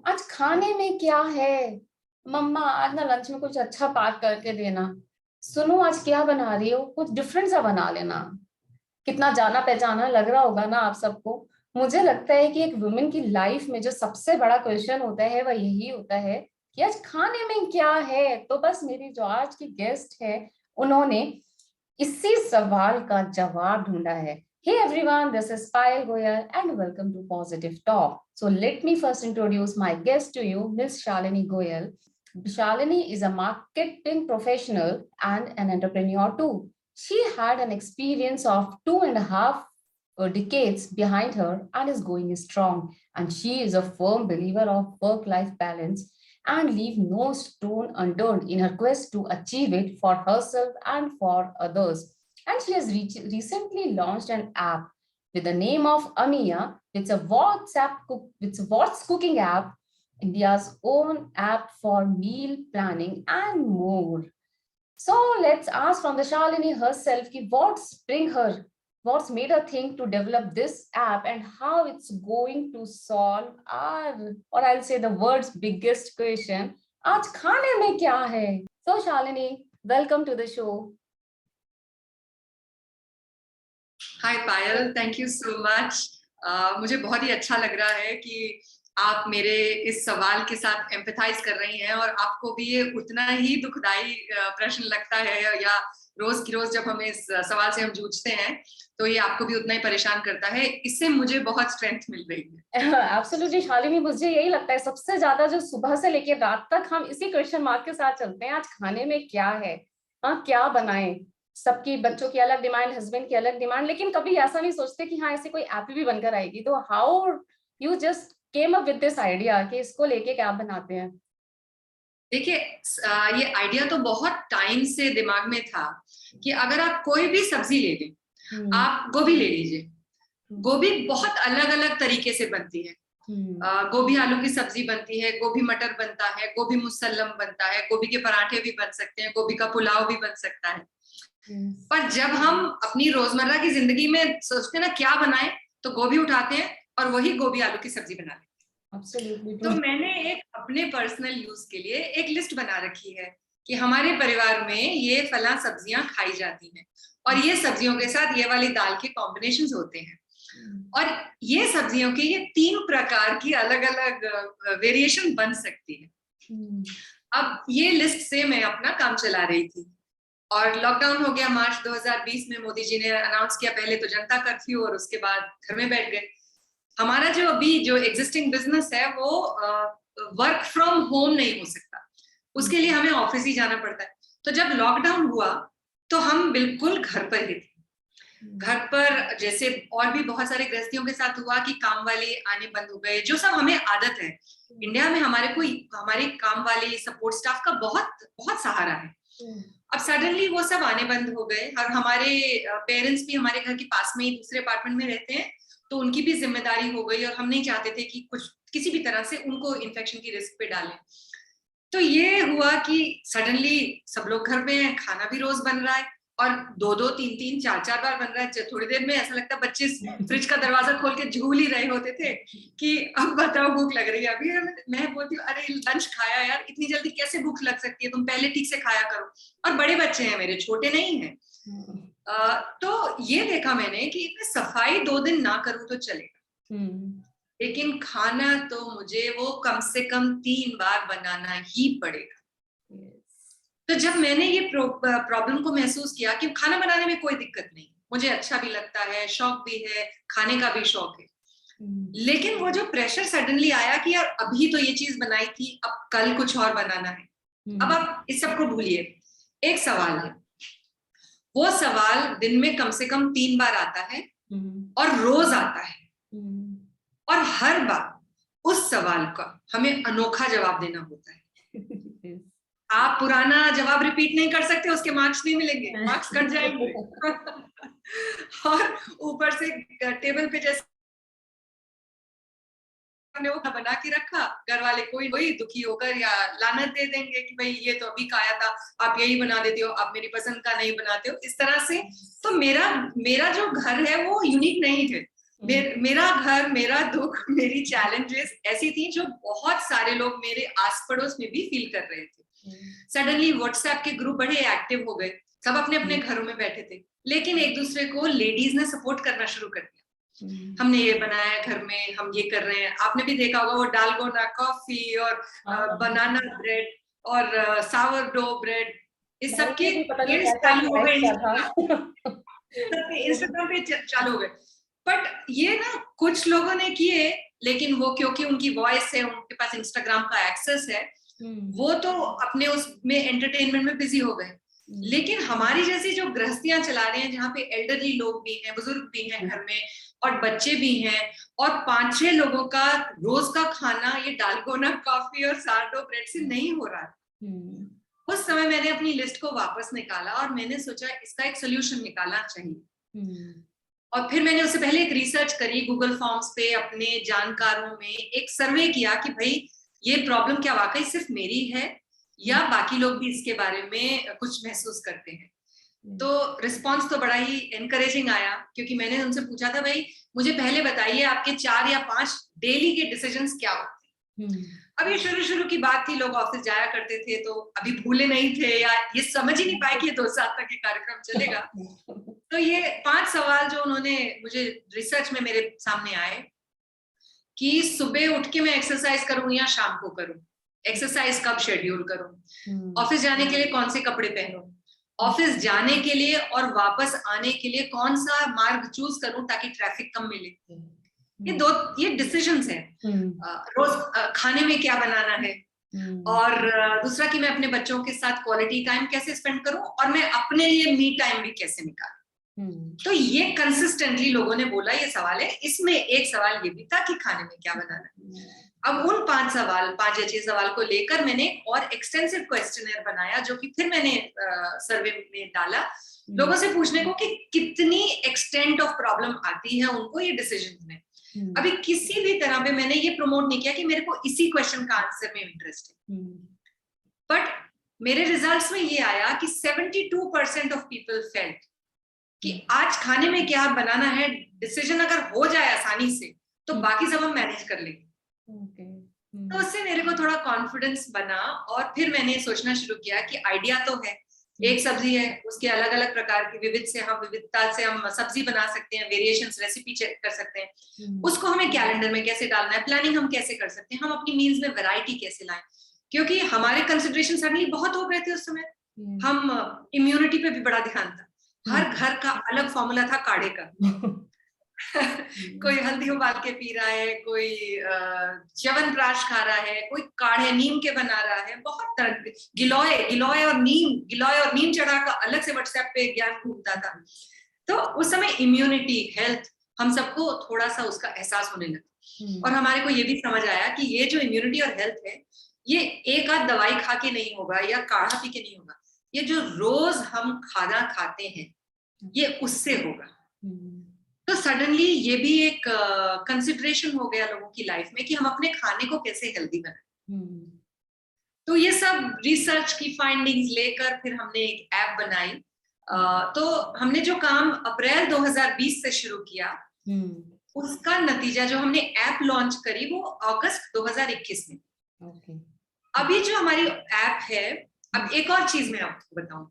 आज खाने में क्या है? मम्मा आज ना लंच में कुछ अच्छा पैक करके देना। सुनो आज क्या बना रही हो, कुछ डिफरेंट सा बना लेना। कितना जाना पहचाना लग रहा होगा ना आप सबको। मुझे लगता है कि एक वुमेन की लाइफ में जो सबसे बड़ा क्वेश्चन होता है वह यही होता है कि आज खाने में क्या है। तो बस मेरी जो आज की गेस्ट है, उन्होंने इसी सवाल का जवाब ढूंढा है। Hey everyone, this is Payal Goyal and welcome to Positive Talk. So let me first introduce my guest to you, Miss Shalini Goyal. Shalini is a marketing professional and an entrepreneur too. She had an experience of 2.5 decades behind her and is going strong. And she is a firm believer of work-life balance and leave no stone unturned in her quest to achieve it for herself and for others. And she has recently launched an app with the name of Amiya. It's a What's Cooking app, India's own app for meal planning and more. So let's ask from the Shalini herself ki what's made her think to develop this app and how it's going to solve our, or I'll say the world's biggest question. आज खाने में क्या है? So Shalini, welcome to the show. Hi Payal, thank you so much. मुझे बहुत ही अच्छा लग रहा है कि आप मेरे इस सवाल के साथ एम्पैथाइज कर रही हैं और आपको भी ये उतना ही दुखदाई प्रश्न लगता है, या रोज की रोज जब हमें इस सवाल से हम जूझते हैं तो ये आपको भी उतना ही परेशान करता है। इससे मुझे बहुत स्ट्रेंथ मिल रही है। एब्सोल्युटली शालिनी, मुझे यही लगता है सबसे ज्यादा जो सुबह से लेकर रात तक हम इसी क्वेश्चन मार्क के साथ चलते हैं, आज खाने में क्या है, हाँ क्या बनाएं। सबकी बच्चों की अलग डिमांड, हस्बैंड की अलग डिमांड, लेकिन कभी ऐसा नहीं सोचते कि हाँ ऐसे कोई ऐप भी बनकर आएगी। तो how you just came up with this idea कि इसको लेके क्या बनाते हैं? देखिए, ये आइडिया तो बहुत टाइम से दिमाग में था कि अगर आप कोई भी सब्जी ले लें, आप गोभी ले लीजिए। गोभी बहुत अलग अलग तरीके से बनती है। गोभी आलू की सब्जी बनती है, गोभी मटर बनता है, गोभी मुसल्लम बनता है, गोभी के पराठे भी बन सकते हैं, गोभी का पुलाव भी बन सकता है। पर जब हम अपनी रोजमर्रा की जिंदगी में सोचते हैं ना क्या बनाएं, तो गोभी उठाते हैं और वही गोभी आलू की सब्जी बना लेते हैं। तो मैंने एक अपने पर्सनल यूज के लिए एक लिस्ट बना रखी है कि हमारे परिवार में ये फला सब्जियां खाई जाती हैं और ये सब्जियों के साथ ये वाली दाल के कॉम्बिनेशंस होते हैं, और ये सब्जियों के ये 3 प्रकार की अलग अलग वेरिएशन बन सकती है। अब ये लिस्ट से मैं अपना काम चला रही थी और लॉकडाउन हो गया मार्च 2020 में। मोदी जी ने अनाउंस किया पहले तो जनता कर्फ्यू और उसके बाद घर में बैठ गए। हमारा जो अभी जो एग्जिस्टिंग बिजनेस है वो वर्क फ्रॉम होम नहीं हो सकता, उसके लिए हमें ऑफिस ही जाना पड़ता है। तो जब लॉकडाउन हुआ तो हम बिल्कुल घर पर ही थे। घर पर जैसे और भी बहुत सारे गृहस्थियों के साथ हुआ कि काम वाले आने बंद हो गए, जो सब हमें आदत है। इंडिया में हमारे काम वाले सपोर्ट स्टाफ का बहुत बहुत सहारा है। अब सडनली वो सब आने बंद हो गए और हमारे पेरेंट्स भी हमारे घर के पास में ही दूसरे अपार्टमेंट में रहते हैं, तो उनकी भी जिम्मेदारी हो गई और हम नहीं चाहते थे कि कुछ किसी भी तरह से उनको इन्फेक्शन की रिस्क पे डालें। तो ये हुआ कि सडनली सब लोग घर में हैं, खाना भी रोज बन रहा है और 2-2, 3-3, 4-4 बार बन रहा है। थोड़ी देर में ऐसा लगता है बच्चे फ्रिज का दरवाजा खोल के झूल ही रहे होते थे कि अब बताओ भूख लग रही है। अभी मैं बोलती हूँ अरे लंच खाया यार, इतनी जल्दी कैसे भूख लग सकती है, तुम पहले ठीक से खाया करो। और बड़े बच्चे हैं मेरे, छोटे नहीं है। तो ये देखा मैंने कि इतनी सफाई 2 दिन ना करूं तो चलेगा, लेकिन खाना तो मुझे वो कम से कम 3 बार बनाना ही पड़ेगा। तो जब मैंने ये प्रॉब्लम को महसूस किया कि खाना बनाने में कोई दिक्कत नहीं, मुझे अच्छा भी लगता है, शौक भी है, खाने का भी शौक है, लेकिन वो जो प्रेशर सडनली आया कि यार अभी तो ये चीज बनाई थी, अब कल कुछ और बनाना है। अब आप इस सब को भूलिए, एक सवाल है, वो सवाल दिन में कम से कम 3 बार आता है और रोज आता है, और हर बार उस सवाल का हमें अनोखा जवाब देना होता है। आप पुराना जवाब रिपीट नहीं कर सकते, उसके मार्क्स नहीं मिलेंगे, मार्क्स कट जाएंगे। और ऊपर से टेबल पे जैसे हमने वो बना के रखा, घर वाले कोई वही दुखी होकर या लानत दे देंगे कि भाई ये तो अभी खाया था, आप यही बना देते हो, आप मेरी पसंद का नहीं बनाते हो, इस तरह से। तो मेरा जो घर है वो यूनिक नहीं है। मेरा घर, मेरा दुख, मेरी चैलेंजेस ऐसी थी जो बहुत सारे लोग मेरे आस पड़ोस में भी फील कर रहे थे। सडनली व्हाट्सएप के ग्रुप बड़े एक्टिव हो गए, सब अपने अपने घरों में बैठे थे, लेकिन एक दूसरे को लेडीज ने सपोर्ट करना शुरू कर दिया। हमने ये बनाया घर में, हम ये कर रहे हैं। आपने भी देखा होगा वो डालगोना कॉफी और बनाना ब्रेड और सावरडो ब्रेड, इस सब के चालू हो गए, इंस्टाग्राम पे चालू हो गए। बट ये ना कुछ लोगों ने किए, लेकिन वो क्योंकि उनकी वॉइस है, उनके पास इंस्टाग्राम का एक्सेस है, वो तो अपने उसमें एंटरटेनमेंट में बिजी हो गए। लेकिन हमारी जैसी जो गृहस्थियां चला रहे हैं, जहाँ पे एल्डरली लोग भी हैं, बुजुर्ग भी हैं घर में, और बच्चे भी हैं, और 5-6 लोगों का रोज का खाना ये डालगोना कॉफी और सारडो ब्रेड से नहीं हो रहा है। उस समय मैंने अपनी लिस्ट को वापस निकाला और मैंने सोचा इसका एक सोल्यूशन निकालना चाहिए। और फिर मैंने उससे पहले एक रिसर्च करी गूगल फॉर्म्स पे, अपने जानकारों में एक सर्वे किया कि भाई ये प्रॉब्लम क्या वाकई सिर्फ मेरी है या बाकी लोग भी इसके बारे में कुछ महसूस करते हैं। तो रिस्पांस तो बड़ा ही एनकरेजिंग आया, क्योंकि मैंने उनसे पूछा था भाई मुझे पहले बताइए आपके 4 या 5 डेली के डिसीजंस क्या होते हैं। अभी शुरू की बात थी, लोग ऑफिस जाया करते थे तो अभी भूले नहीं थे या ये समझ ही नहीं पाए कि ये 2 साल तक ये कार्यक्रम चलेगा। तो ये 5 सवाल जो उन्होंने मुझे रिसर्च में मेरे सामने आए कि सुबह उठ के मैं एक्सरसाइज करूं या शाम को करूं, एक्सरसाइज कब शेड्यूल करूं, ऑफिस जाने के लिए कौन से कपड़े पहनूं, ऑफिस जाने के लिए और वापस आने के लिए कौन सा मार्ग चूज करूं ताकि ट्रैफिक कम मिले। ये डिसीजंस हैं। रोज खाने में क्या बनाना है, और दूसरा कि मैं अपने बच्चों के साथ क्वालिटी टाइम कैसे स्पेंड करूं, और मैं अपने लिए मी टाइम भी कैसे निकालूं। तो ये कंसिस्टेंटली लोगों ने बोला ये सवाल है। इसमें एक सवाल ये भी था कि खाने में क्या बनाना है। अब उन 5 या 6 सवाल को लेकर मैंने और एक्सटेंसिव क्वेश्चनर बनाया, जो कि फिर मैंने सर्वे में डाला लोगों से पूछने को कि कितनी एक्सटेंट ऑफ प्रॉब्लम आती है उनको ये डिसीजन में। अभी किसी भी तरह पे मैंने ये प्रमोट नहीं किया कि मेरे को इसी क्वेश्चन का आंसर में इंटरेस्ट है, बट मेरे रिजल्ट्स में ये आया कि 72% ऑफ पीपल फेल्ट कि आज खाने में क्या बनाना है डिसीजन अगर हो जाए आसानी से तो बाकी सब हम मैनेज कर लेंगे। तो उससे मेरे को थोड़ा कॉन्फिडेंस बना और फिर मैंने सोचना शुरू किया कि आइडिया तो है, एक सब्जी है, उसके अलग अलग प्रकार की विविधता से हम सब्जी बना सकते हैं, वेरिएशंस रेसिपी चेक कर सकते हैं, उसको हमें कैलेंडर में कैसे डालना है, प्लानिंग हम कैसे कर सकते हैं, हम अपनी मील्स में वैरायटी कैसे लाएं, क्योंकि हमारे कंसिडरेशन सडनली बहुत हो गए थे उस समय। हम इम्यूनिटी पे भी बड़ा ध्यान था, हर घर का अलग फॉर्मूला था काढ़े का। कोई हल्दी उबाल के पी रहा है, कोई च्यवनप्राश खा रहा है, कोई काढ़े नीम के बना रहा है, बहुत तरह गिलोय और नीम चढ़ा का अलग से व्हाट्सएप पे ज्ञान घूमता था। तो उस समय इम्यूनिटी, हेल्थ, हम सबको थोड़ा सा उसका एहसास होने लगा और हमारे को ये भी समझ आया कि ये जो इम्यूनिटी और हेल्थ है ये एक आध दवाई खा के नहीं होगा या काढ़ा पी के नहीं होगा, ये जो रोज हम खाना खाते हैं ये उससे होगा। तो सडनली ये भी एक कंसिडरेशन हो गया लोगों की लाइफ में कि हम अपने खाने को कैसे हेल्दी बनाएं। तो ये सब रिसर्च की फाइंडिंग्स लेकर फिर हमने एक ऐप बनाई। तो हमने जो काम अप्रैल 2020 से शुरू किया उसका नतीजा जो हमने ऐप लॉन्च करी वो अगस्त 2021 में। अभी जो हमारी ऐप है, अब एक और चीज मैं आपको बताऊं,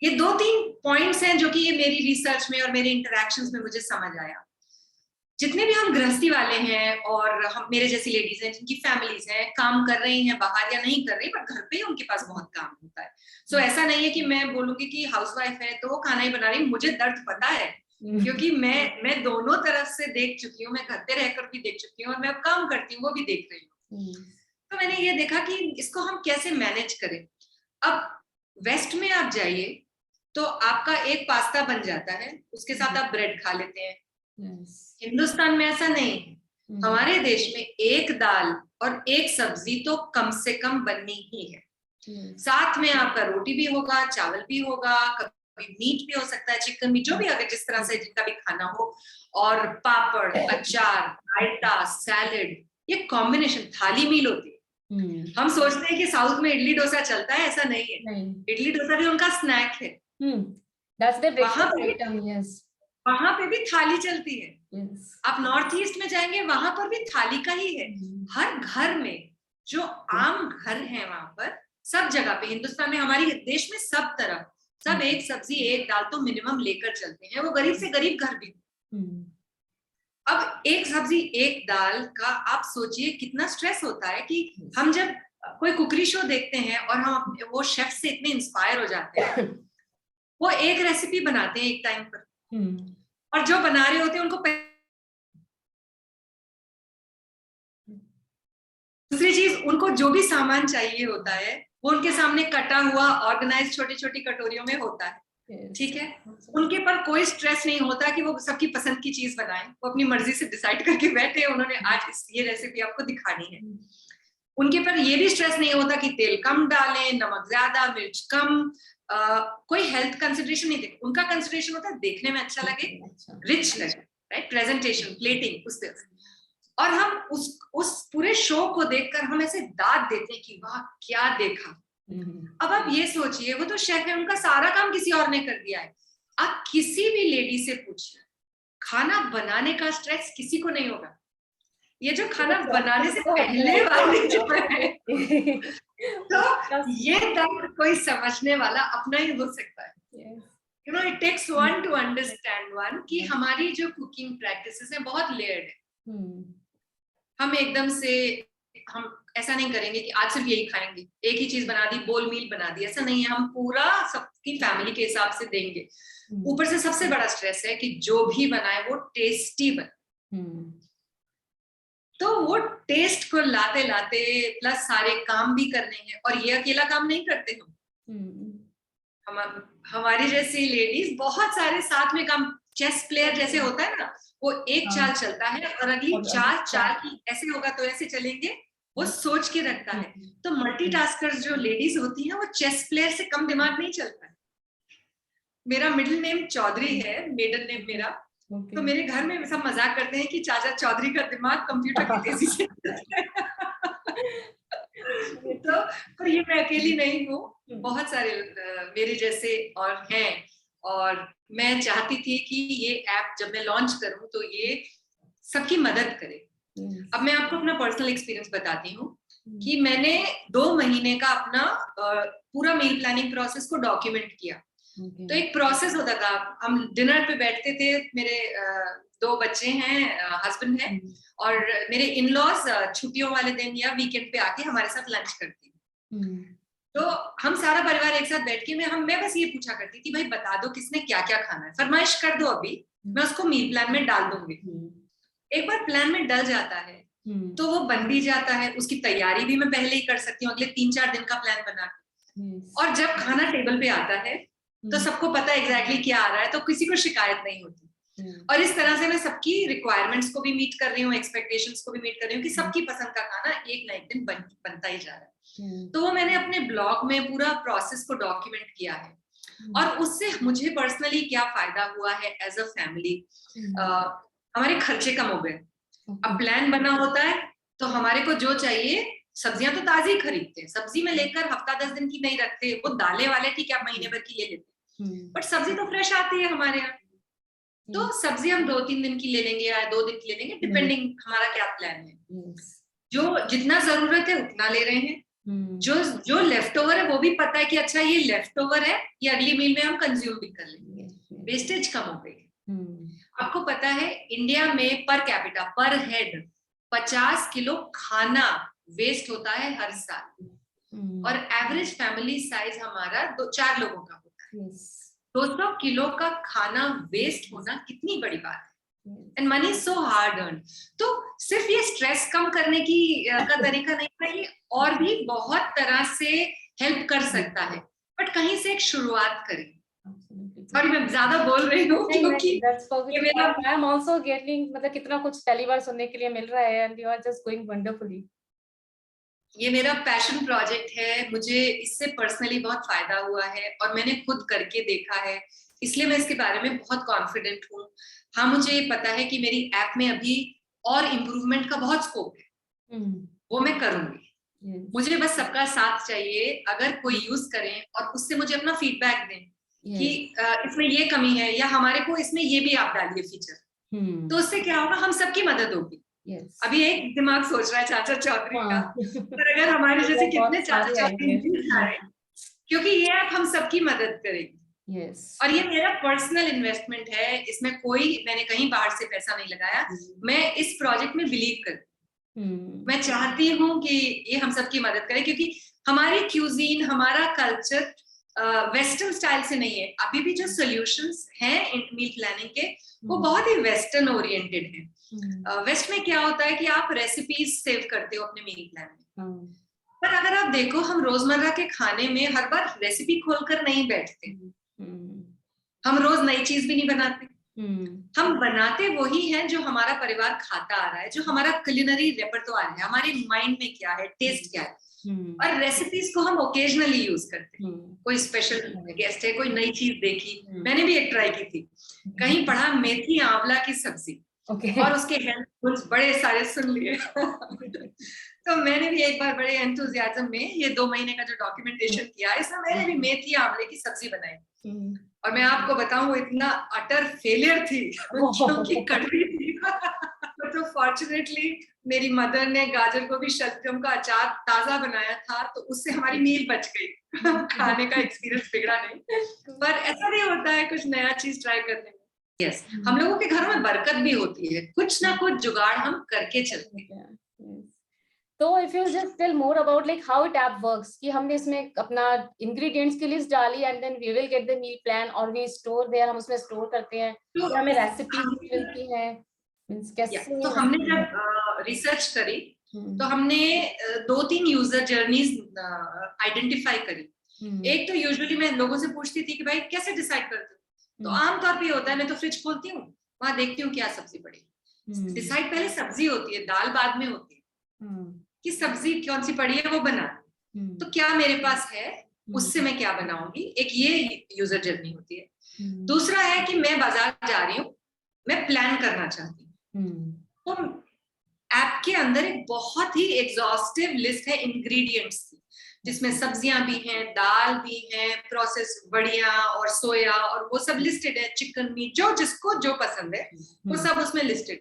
ये 2-3 पॉइंट्स हैं जो कि ये मेरी रिसर्च में और मेरे इंटरैक्शंस में मुझे समझ आया। जितने भी हम गृहस्थी वाले हैं और हम मेरे जैसी लेडीज हैं जिनकी फैमिलीज हैं, काम कर रही हैं बाहर या नहीं कर रही, पर घर पे उनके पास बहुत काम होता है। सो ऐसा नहीं है कि मैं बोलूंगी कि हाउसवाइफ है तो वो खाना ही बना रही, मुझे दर्द पता है क्योंकि मैं दोनों तरफ से देख चुकी हूँ, मैं घर पे रहकर भी देख चुकी हूँ और मैं अब काम करती हूँ वो भी देख रही हूँ। तो मैंने ये देखा कि इसको हम कैसे मैनेज करें। अब वेस्ट में आप जाइए तो आपका एक पास्ता बन जाता है, उसके साथ आप ब्रेड खा लेते हैं। हिंदुस्तान में ऐसा नहीं है। हमारे देश में एक दाल और एक सब्जी तो कम से कम बननी ही है। साथ में आपका रोटी भी होगा, चावल भी होगा, कभी मीट भी हो सकता है, चिकन भी, जो भी अगर जिस तरह से जिनका भी खाना हो, और पापड़, अचार, रायता, सैलेड, ये कॉम्बिनेशन थाली मील होती है। हम सोचते हैं कि साउथ में इडली डोसा चलता है, ऐसा नहीं है। इडली डोसा भी उनका स्नैक है। That's the breakfast item, yes. वहां पे भी थाली चलती है। Yes. आप नॉर्थ ईस्ट में जाएंगे, वहां पर भी थाली का ही है। हर घर में जो आम घर है वहां पर, सब जगह पे हिंदुस्तान में, हमारे देश में सब तरफ सब एक सब्जी एक दाल तो मिनिमम लेकर चलते हैं, वो गरीब से गरीब घर भी। अब एक सब्जी एक दाल का आप सोचिए कितना स्ट्रेस होता है कि हम जब कोई कुकरी शो देखते हैं और हम वो शेफ से इतने इंस्पायर हो जाते हैं, वो एक रेसिपी बनाते हैं एक टाइम पर, और जो बना रहे होते हैं उनको दूसरी चीज, उनको जो भी सामान चाहिए होता है वो उनके सामने कटा हुआ ऑर्गेनाइज छोटी छोटी कटोरियों में होता है। ठीक है, उनके पर कोई स्ट्रेस नहीं होता कि वो सबकी पसंद की चीज बनाएं, वो अपनी मर्जी से डिसाइड करके बैठे, उन्होंने आज ये रेसिपी आपको दिखानी है। उनके पर ये भी स्ट्रेस नहीं होता कि तेल कम डालें, नमक ज्यादा, मिर्च कम, कोई हेल्थ कंसिडरेशन नहीं देखते। उनका कंसिडरेशन होता है देखने में अच्छा लगे, रिच लगे, राइट, प्रेजेंटेशन, प्लेटिंग, उस तरह। और हम उस पूरे शो को देखकर हम ऐसे दाद देते हैं कि वाह क्या देखा। अब आप ये सोचिए, वो तो शेफ है, उनका सारा काम किसी और ने कर दिया है। आप किसी भी लेडी से पूछिए, खाना बनाने का स्ट्रेस किसी को नहीं होगा। ये जो खाना बनाने से पहले वाले जो है, तो ये दर्द कोई समझने वाला अपना ही हो सकता है। You know, it takes one to understand one कि हमारी जो कुकिंग प्रैक्टिसेस है बहुत लेयर्ड है। हम एकदम से हम ऐसा नहीं करेंगे कि आज सिर्फ यही खाएंगे, एक ही चीज बना दी, बोल मील बना दी, ऐसा नहीं है। हम पूरा सबकी फैमिली के हिसाब से देंगे। ऊपर से सबसे बड़ा स्ट्रेस है कि जो भी बनाए वो टेस्टी बने। तो वो टेस्ट को लाते लाते प्लस सारे काम भी करने हैं, और ये अकेला काम नहीं करते हम हमारी जैसी लेडीज बहुत सारे साथ में काम, चेस प्लेयर जैसे होता है ना, वो एक चाल चलता है और अगली चाल की ऐसे होगा तो ऐसे चलेंगे, वो सोच के रखता है। तो मल्टीटास्कर्स जो लेडीज होती हैं वो चेस प्लेयर से कम दिमाग नहीं चलता है। मेरा मिडिल नेम चौधरी है, मेडन नेम मेरा, तो मेरे घर में सब मजाक करते हैं कि चाचा चौधरी का दिमाग कंप्यूटर की तेजी से तो पर ये मैं अकेली नहीं हूँ, बहुत सारे मेरे जैसे और हैं। और मैं चाहती थी कि ये ऐप जब मैं लॉन्च करूं तो ये सबकी मदद करे। अब मैं आपको अपना पर्सनल एक्सपीरियंस बताती हूँ कि मैंने 2 महीने का अपना पूरा मील प्लानिंग प्रोसेस को डॉक्यूमेंट किया। तो एक प्रोसेस होता था, हम डिनर पे बैठते थे, मेरे 2 बच्चे हैं, हस्बैंड है, और मेरे इन-लॉज छुट्टियों वाले दिन या वीकेंड पे आके हमारे साथ लंच करती हैं। तो हम सारा परिवार एक साथ बैठ के मैं बस ये पूछा करती थी, भाई बता दो किसने क्या क्या खाना है, फरमाइश कर दो, अभी मैं उसको मील प्लान में डाल दूंगी। एक बार प्लान में डल जाता है तो वो बन भी जाता है, उसकी तैयारी भी मैं पहले ही कर सकती हूँ, अगले 3-4 दिन का प्लान बना के। और जब खाना टेबल पे आता है तो सबको पता है एग्जैक्टली क्या आ रहा है, तो किसी को शिकायत नहीं होती। और इस तरह से मैं सबकी रिक्वायरमेंट्स को भी मीट कर रही हूँ, एक्सपेक्टेशंस को भी मीट कर रही हूँ कि सबकी पसंद का खाना एक ना एक दिन बनता ही जा रहा है। तो वो मैंने अपने ब्लॉग में पूरा प्रोसेस को डॉक्यूमेंट किया है, और उससे मुझे पर्सनली क्या फायदा हुआ है एज अ फैमिली। हमारे खर्चे कम हो गए। अब प्लान बना होता है तो हमारे को जो चाहिए, सब्जियां तो ताजी खरीदते हैं, सब्जी में लेकर हफ्ता 10 दिन की नहीं रखते, वो दालें वाले ठीक है महीने भर की ले लेते हैं, बट सब्जी तो फ्रेश आती है हमारे यहाँ। तो सब्जी हम 2-3 दिन की ले लेंगे या 2 दिन की ले लेंगे, डिपेंडिंग हमारा क्या प्लान है। जो जितना जरूरत है उतना ले रहे हैं, जो लेफ्ट ओवर है वो भी पता है कि अच्छा ये लेफ्ट ओवर है, ये अगली मील में हम कंज्यूम भी कर लेंगे, वेस्टेज कम हो गई। आपको पता है इंडिया में पर कैपिटा पर हेड 50 किलो खाना वेस्ट होता है हर साल, और एवरेज फैमिली साइज हमारा 4 लोगों का होता है। 200 किलो का खाना वेस्ट होना कितनी बड़ी बात है, and money so hard earn. तो सिर्फ ये स्ट्रेस कम करने की का तरीका नहीं है, ये और भी बहुत तरह से हेल्प कर सकता है, बट कहीं से एक शुरुआत करें। सॉरी मैं ज्यादा बोल रही हूँ क्योंकि आई एम आल्सो गेटिंग, मतलब कितना कुछ पहली बार सुनने के लिए मिल रहा है, and you are just going wonderfully. ये मेरा पैशन प्रोजेक्ट है, मुझे इससे पर्सनली बहुत फायदा हुआ है और मैंने खुद करके देखा है, इसलिए मैं इसके बारे में बहुत कॉन्फिडेंट हूँ। हाँ, मुझे पता है कि मेरी ऐप में अभी और इम्प्रूवमेंट का बहुत स्कोप है, वो मैं करूंगी। मुझे बस सबका साथ चाहिए। अगर कोई यूज करें और उससे मुझे अपना फीडबैक दें कि इसमें ये कमी है, या हमारे को इसमें ये भी आप डालिए फीचर, तो उससे क्या होगा, हम सबकी मदद होगी। Yes. अभी एक दिमाग सोच रहा है चाचा चौधरी का, हाँ। पर अगर हमारे जैसे बहुत कितने चाचा सारे चौधरी ideas. मिल जाए, क्योंकि ये ऐप हम सबकी मदद करेगी। Yes. और ये मेरा पर्सनल इन्वेस्टमेंट है, इसमें मैंने कहीं बाहर से पैसा नहीं लगाया। मैं इस प्रोजेक्ट में बिलीव करती हूँ। मैं चाहती हूँ कि ये हम सबकी मदद करे, क्योंकि हमारी क्यूजीन, हमारा कल्चर वेस्टर्न स्टाइल से नहीं है। अभी भी जो सॉल्यूशंस हैं मील प्लानिंग के, वो बहुत ही वेस्टर्न ओरिएंटेड है। वेस्ट में क्या होता है कि आप रेसिपीज सेव करते हो अपने मील प्लान में, पर अगर आप देखो, हम रोजमर्रा के खाने में हर बार रेसिपी खोलकर नहीं बैठते। हम रोज नई चीज भी नहीं बनाते। हम बनाते वही हैं जो हमारा परिवार खाता आ रहा है, जो हमारा कुलिनरी रेpertoire है, हमारे माइंड में क्या है, टेस्ट क्या है। और रेसिपीज को हम ओकेजनली यूज करते हैं। कोई स्पेशल गेस्ट है, कोई नई चीज देखी, मैंने भी एक ट्राई की थी, कहीं पढ़ा मेथी आंवला की सब्जी, और उसके हेल्थ गुड्स बड़े सारे सुन लिए। तो मैंने भी एक बार बड़े एंथुजियाज्म में ये 2 महीने का जो डॉक्यूमेंटेशन किया, इसमें मैंने भी मेथी आंवले की सब्जी बनाई। और मैं आपको बताऊं, वो इतना अटर फेलियर थी क्योंकि कड़वी थी। तो फॉर्चुनेटली मेरी मदर ने गाजर गोभी शलजम का अचार ताजा बनाया था, तो उससे हमारी मील बच गई। खाने का एक्सपीरियंस बिगड़ा नहीं। पर ऐसा नहीं होता है कुछ नया चीज ट्राई करने में। यस, हम लोगों के घरों में बरकत भी होती है, कुछ ना कुछ जुगाड़ हम करके चलते हैं। तो if you just tell more about like how it app works, कि हमने इसमें अपना इंग्रेडिएंट्स की लिस्ट डाली and then we will get the meal plan, और वी स्टोर देयर, हम उसमें स्टोर करते हैं, तो हमें रेसिपीज मिलती हैं, मींस कैसे? तो हमने जब रिसर्च करी, तो हमने 2-3 यूजर जर्नीज आइडेंटिफाई करी। एक तो यूजुअली मैं लोगों से पूछती थी कि भाई कैसे डिसाइड करते हो, तो आमतौर पे होता है, मैं तो फ्रिज खोलती हूँ, वहां देखती हूँ क्या सब्जी पड़ी। डिसाइड पहले सब्जी होती है, दाल बाद में होती है, कि सब्जी कौन सी पड़ी है वो बना, तो क्या मेरे पास है, उससे मैं क्या बनाऊंगी। एक ये यूजर जर्नी होती है। दूसरा है कि मैं बाजार जा रही हूँ, मैं प्लान करना चाहती हूँ, तो ऐप के अंदर एक बहुत ही एग्जॉस्टिव लिस्ट है इंग्रेडिएंट्स की, जिसमें सब्जियां भी हैं, दाल भी है, प्रोसेस बड़िया और सोया और वो सब लिस्टेड है, चिकन मीट, जो जिसको जो पसंद है वो सब उसमें लिस्टेड।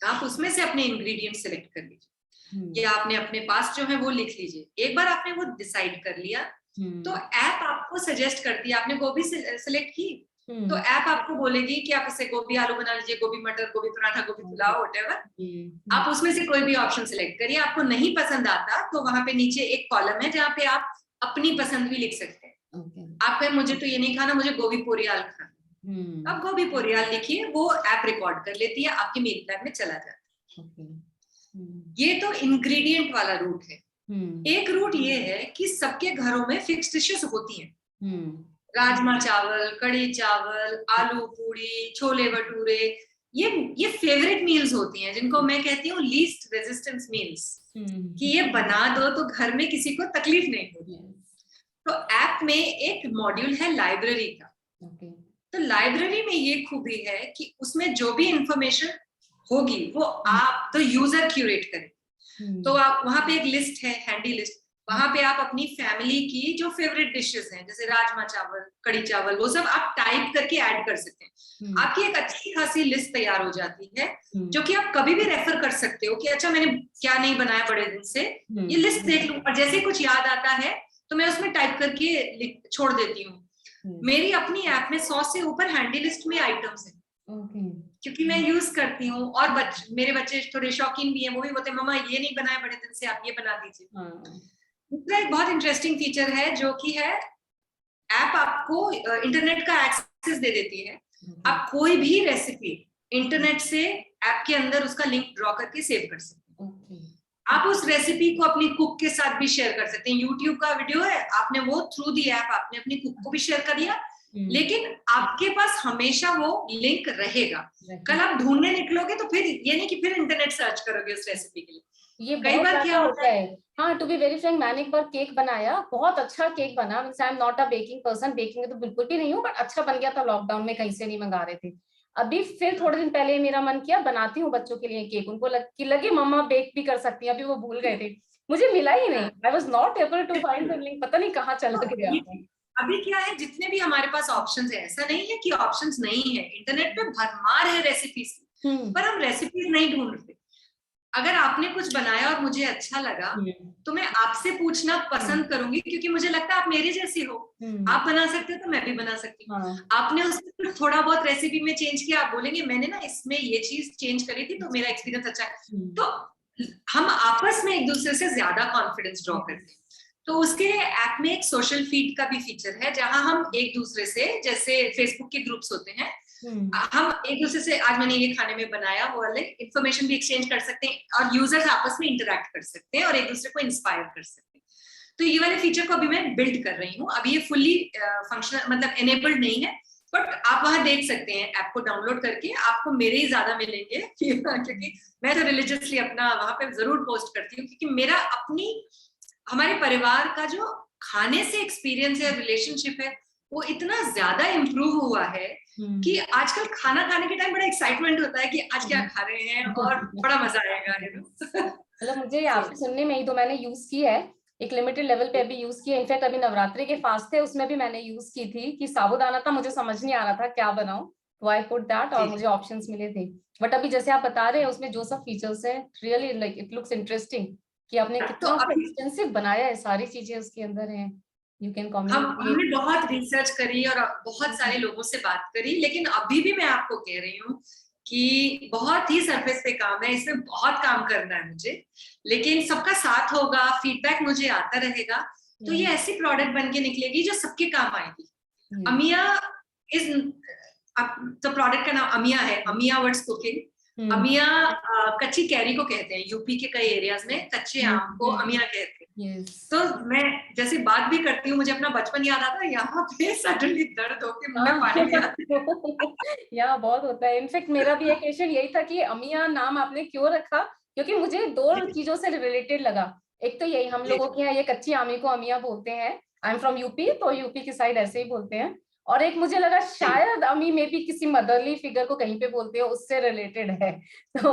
आप उसमें से अपने इंग्रेडिएंट सिलेक्ट कर लीजिए, या आपने अपने पास जो है वो लिख लीजिए। एक बार आपने वो डिसाइड कर लिया, तो ऐप आपको सजेस्ट करती है, आपने गोभी सिलेक्ट की, तो ऐप आपको बोलेगी कि आप इसे गोभी आलू बना लीजिए, गोभी मटर, गोभी पराठा, गोभी पुलाव, व्हाटएवर। आप उसमें से कोई भी ऑप्शन सिलेक्ट करिए। आपको नहीं पसंद आता तो वहां पे नीचे एक कॉलम है जहाँ पे आप अपनी पसंद भी लिख सकते हैं। आप कहें मुझे तो ये नहीं खाना, मुझे गोभी पोरियाल खाना, आप गोभी पोरियाल लिखिए, वो ऐप रिकॉर्ड कर लेती है, आपके मील प्लान में चला जाता है। ये तो इंग्रेडिएंट वाला रूट है। एक रूट ये है कि सबके घरों में फिक्स्ड डिशेस होती हैं, राजमा चावल, कड़ी चावल, आलू पूड़ी, छोले भटूरे, ये फेवरेट मील्स होती हैं, जिनको मैं कहती हूँ लीस्ट रेजिस्टेंस मील्स, कि ये बना दो तो घर में किसी को तकलीफ नहीं होती। तो ऐप में एक मॉड्यूल है लाइब्रेरी का। तो लाइब्रेरी में ये खूबी है कि उसमें जो भी इंफॉर्मेशन होगी वो आप तो यूजर क्यूरेट करें। तो आप वहां पे एक लिस्ट है, हैंडी लिस्ट, वहां पे आप अपनी फैमिली की जो फेवरेट डिशेस हैं, जैसे राजमा चावल, कड़ी चावल, वो सब आप टाइप करके ऐड कर सकते हैं। आपकी एक अच्छी खासी लिस्ट तैयार हो जाती है, जो कि आप कभी भी रेफर कर सकते हो कि अच्छा मैंने क्या नहीं बनाया बड़े दिन से, ये लिस्ट देख लूं, और जैसे कुछ याद आता है तो मैं उसमें टाइप करके छोड़ देती हूँ। मेरी अपनी ऐप में 100 से ऊपर हैंडी लिस्ट में आइटम्स हैं, क्योंकि मैं यूज करती हूँ। और मेरे बच्चे थोड़े शौकीन भी हैं, वो भी बोलते हैं मम्मा ये नहीं बनाया बड़े दिन से, आप ये बना दीजिए। दूसरा एक बहुत इंटरेस्टिंग फीचर है, जो कि है ऐप आपको इंटरनेट का एक्सेस दे देती है। आप कोई भी रेसिपी इंटरनेट से ऐप के अंदर उसका लिंक ड्रॉ करके सेव कर सकते हैं। आप उस रेसिपी को अपनी कुक के साथ भी शेयर कर सकते हैं। यूट्यूब का वीडियो है, आपने वो थ्रू दी ऐप आपने अपनी कुक को भी शेयर कर दिया, लेकिन आपके पास हमेशा वो लिंक रहेगा। कल आप ढूंढने निकलोगे तो फिर ये नहीं कि फिर इंटरनेट सर्च करोगे उस रेसिपी के लिए। ये कई बार क्या होता है। हाँ, टू बी वेरी फ्रैंक, मैंने एक बार केक बनाया, बहुत अच्छा केक बना। Means I am not a baking person, baking में तो बिल्कुल भी नहीं हूँ, बट अच्छा बन गया था। लॉकडाउन में कहीं से नहीं मंगा रहे थे। अभी फिर थोड़े दिन पहले मेरा मन किया, बनाती हूँ बच्चों के लिए केक। उनको लगे मम्मा बेक भी कर सकती है, अभी वो भूल गए थे, मुझे मिला ही नहीं। I was not able to find the link, पता नहीं कहाँ चला गया। अभी क्या है, जितने भी हमारे पास ऑप्शंस है, ऐसा नहीं है कि ऑप्शंस नहीं है, इंटरनेट पे भरमार है रेसिपीज, पर हम रेसिपीज नहीं ढूंढ रहे। अगर आपने कुछ बनाया और मुझे अच्छा लगा तो मैं आपसे पूछना पसंद करूंगी, क्योंकि मुझे लगता है आप मेरे जैसी हो, आप बना सकते हो तो मैं भी बना सकती हूँ। हाँ, आपने उसमें थोड़ा बहुत रेसिपी में चेंज किया, आप बोलेंगे मैंने ना इसमें ये चीज चेंज करी थी तो मेरा एक्सपीरियंस अच्छा है। तो हम आपस में एक दूसरे से ज्यादा कॉन्फिडेंस ड्रॉ करते हैं। तो उसके ऐप में एक सोशल फीड का भी फीचर है, जहां हम एक दूसरे से, जैसे फेसबुक के ग्रुप्स होते हैं, हम एक दूसरे से आज मैंने ये खाने में बनाया वो वाले इंफॉर्मेशन भी एक्सचेंज कर सकते हैं, और यूजर्स आपस में इंटरेक्ट कर सकते हैं और एक दूसरे को इंस्पायर कर सकते हैं। तो ये वाले फीचर को अभी मैं बिल्ड कर रही हूँ। अभी ये फुल्ली फंक्शनल मतलब एनेबल्ड नहीं है, बट आप वहां देख सकते हैं ऐप को डाउनलोड करके, आपको मेरे ही ज्यादा मिलेंगे क्योंकि मैं तो रिलीजियसली अपना वहां पे जरूर पोस्ट करती हूँ, क्योंकि मेरा अपनी हमारे परिवार का जो खाने से एक्सपीरियंस है, रिलेशनशिप है, वो इतना ज्यादा इम्प्रूव हुआ है कि आजकल खाना खाने के टाइम बड़ा एक्साइटमेंट होता है कि आज क्या खा रहे हैं और बड़ा मजा आएगा, मतलब मुझे आपसे सुनने में ही तो मैंने यूज की है, एक लिमिटेड लेवल पे अभी यूज की है। इनफैक्ट अभी नवरात्रि के फास्ट थे उसमें भी मैंने यूज की थी, कि साबूदाना था, मुझे समझ नहीं आ रहा था क्या बनाऊं, तो आई पुट दैट और मुझे ऑप्शंस मिले थे। बट अभी जैसे आप बता रहे हैं उसमें जो सब फीचर्स हैं, really like it looks interesting, कि आपने तो कितना अभी एक्सटेंसिव बनाया है, सारी चीजें उसके अंदर हैं, यू कैन हमने कम्युनिकेट। बहुत रिसर्च करी और बहुत सारे लोगों से बात करी, लेकिन अभी भी मैं आपको कह रही हूँ कि बहुत ही सरफेस पे काम है, इसमें बहुत काम करना है मुझे, लेकिन सबका साथ होगा, फीडबैक मुझे आता रहेगा, तो ये ऐसी प्रोडक्ट बन के निकलेगी जो सबके काम आएगी। अमिया इज, तो प्रोडक्ट का नाम अमिया है, अमिया वर्ड्स कुकिंग। अमिया कच्ची कैरी को कहते हैं, यूपी के कई एरियाज में कच्चे आम को अमिया कहते हैं। तो मैं जैसे बात भी करती हूँ, मुझे अपना बचपन याद आता है, यहाँ पे सडनली दर्द होके मुंह में पानी भी आता है। यहाँ बहुत होता है। इनफेक्ट मेरा भी एक क्वेश्चन यही था कि अमिया नाम आपने क्यों रखा, क्योंकि मुझे दो चीजों से रिलेटेड लगा। एक तो यही, हम लोगों के यहाँ ये कच्ची आमी को अमिया बोलते हैं, आई एम फ्रॉम यूपी, तो यूपी की साइड ऐसे ही बोलते हैं। और एक मुझे लगा शायद अमी में भी किसी मदरली फिगर को कहीं पे बोलते हो, उससे रिलेटेड है। तो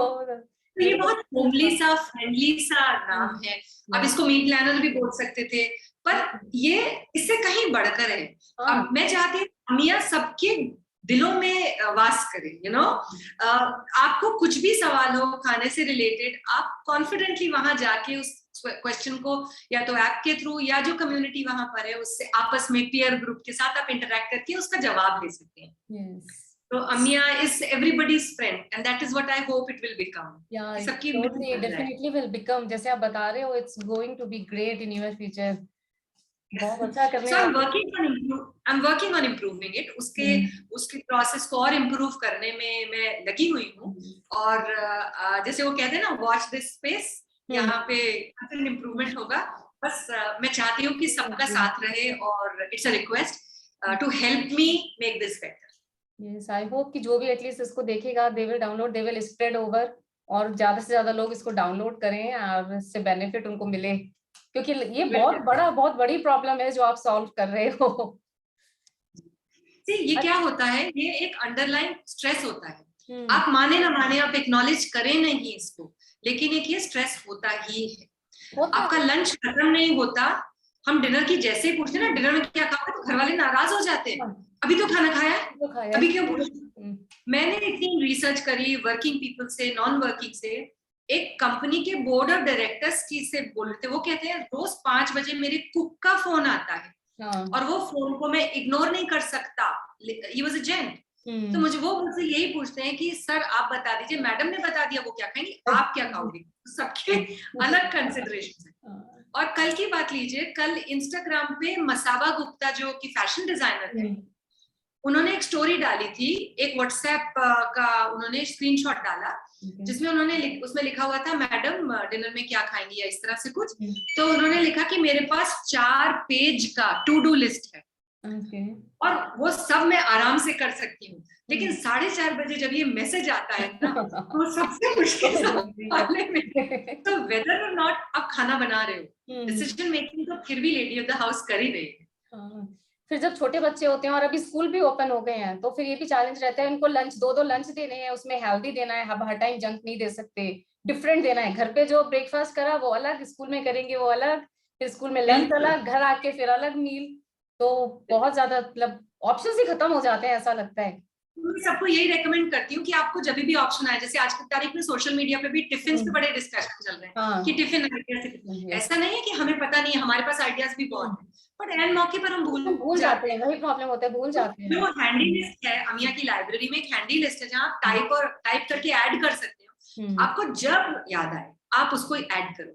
तो ये बहुत होमली सा, फ्रेंडली सा नाम है। अब इसको मीट प्लानर भी बोल सकते थे, पर ये इससे कहीं बढ़कर है। अब मैं चाहती हूँ अमिया सबके दिलों में वास करे, यू नो। आपको कुछ भी सवाल हो खाने से रिलेटेड, आप कॉन्फिडेंटली वहां जाके उस क्वेश्चन को या तो ऐप के थ्रू या जो कम्युनिटी वहां पर है उससे आपस में पीयर ग्रुप के साथ आप इंटरेक्ट करके उसका जवाब दे सकते हैं। So Amia is everybody's friend, and that is what I hope it will become. Yeah, it सबकी totally, definitely will become, जैसे आप बता रहे हो, it's going to be great in your future. बहुत अच्छा करने So वाले। I'm working on improving it. उसके प्रोसेस को और इम्प्रूव करने में मैं लगी हुई हूँ। और जैसे वो कहते हैं ना, वॉच दिस स्पेस, यहाँ पे इम्प्रूवमेंट होगा। बस मैं चाहती हूँ कि सबका साथ रहे, और it's a request to help me make this better. Yes, I hope कि जो भी एटलीस्ट इसको देखेगा, they will download, they will spread over, और ज्यादा से ज्यादा लोग इसको डाउनलोड करें और इससे बेनिफिट उनको मिले, क्योंकि ये बहुत बड़ी प्रॉब्लम है जो आप सॉल्व कर रहे हो। ये क्या होता है, ये एक अंडरलाइन स्ट्रेस होता है। आप माने ना माने, आप एक्नॉलेज करें नहीं इसको, लेकिन एक ये स्ट्रेस होता ही है। आपका लंच खत्म नहीं होता, हम डिनर की जैसे ही पूछते हैं ना, डिनर में क्या खाओगे, तो घर वाले नाराज हो जाते हैं, अभी तो खाना खाया, अभी क्यों पूछ। मैंने इतनी रिसर्च करी वर्किंग पीपल से, नॉन वर्किंग से। एक कंपनी के बोर्ड ऑफ डायरेक्टर्स की से बोल रहे थे, वो कहते हैं रोज 5 बजे मेरे कुक का फोन आता है, और वो फोन को मैं इग्नोर नहीं कर सकता। He was a gent. तो वो मुझसे यही पूछते हैं कि सर आप बता दीजिए, मैडम ने बता दिया वो क्या खाएंगे, आप क्या खाओगे। सबके अलग कंसिडरेशन है। और कल की बात लीजिए, कल इंस्टाग्राम पे मसाबा गुप्ता जो कि फैशन डिजाइनर है, उन्होंने एक स्टोरी डाली थी, एक व्हाट्सएप का उन्होंने स्क्रीनशॉट डाला, जिसमें उन्होंने उसमें लिखा हुआ था मैडम डिनर में क्या खाएंगी या इस तरह से कुछ। तो उन्होंने लिखा कि मेरे पास 4 पेज का टू डू लिस्ट है, और वो सब मैं आराम से कर सकती हूँ, लेकिन 4:30 बजे जब ये मैसेज आता है ना, तो सबसे मुश्किल तो वेदर और नॉट आप खाना बना रहे हो, डिसीजन मेकिंग तो फिर भी लेडी ऑफ द हाउस कर ही रही है। फिर जब छोटे बच्चे होते हैं और अभी स्कूल भी ओपन हो गए हैं, तो फिर ये भी चैलेंज रहता है, उनको लंच 2 लंच देने हैं, उसमें हेल्दी देना है, हर टाइम जंक नहीं दे सकते, डिफरेंट देना है। घर पे जो ब्रेकफास्ट करा वो अलग, स्कूल में करेंगे वो अलग, फिर स्कूल में लंच अलग, घर आके फिर अलग मील। तो बहुत ज्यादा मतलब ऑप्शंस ही खत्म हो जाते हैं, ऐसा लगता है। मैं सबको यही रेकमेंड करती हूँ कि आपको जब भी ऑप्शन आए, जैसे आज की तारीख में सोशल मीडिया पे भी टिफिन पे बड़े डिस्कशन चल रहे हैं कि टिफिन आइडियाज, ऐसा नहीं है कि हमें पता नहीं है, हमारे पास आइडियाज भी बहुत है, बट एंड मौके पर हम भूल जाते जाते हैं, वही प्रॉब्लम होता है, भूल जाते हैं। जो हैंडी लिस्ट है, अमिया की लाइब्रेरी में एक हैंडी लिस्ट है जहाँ आप टाइप करके ऐड कर सकते हो, आपको जब याद आए आप उसको ऐड करो।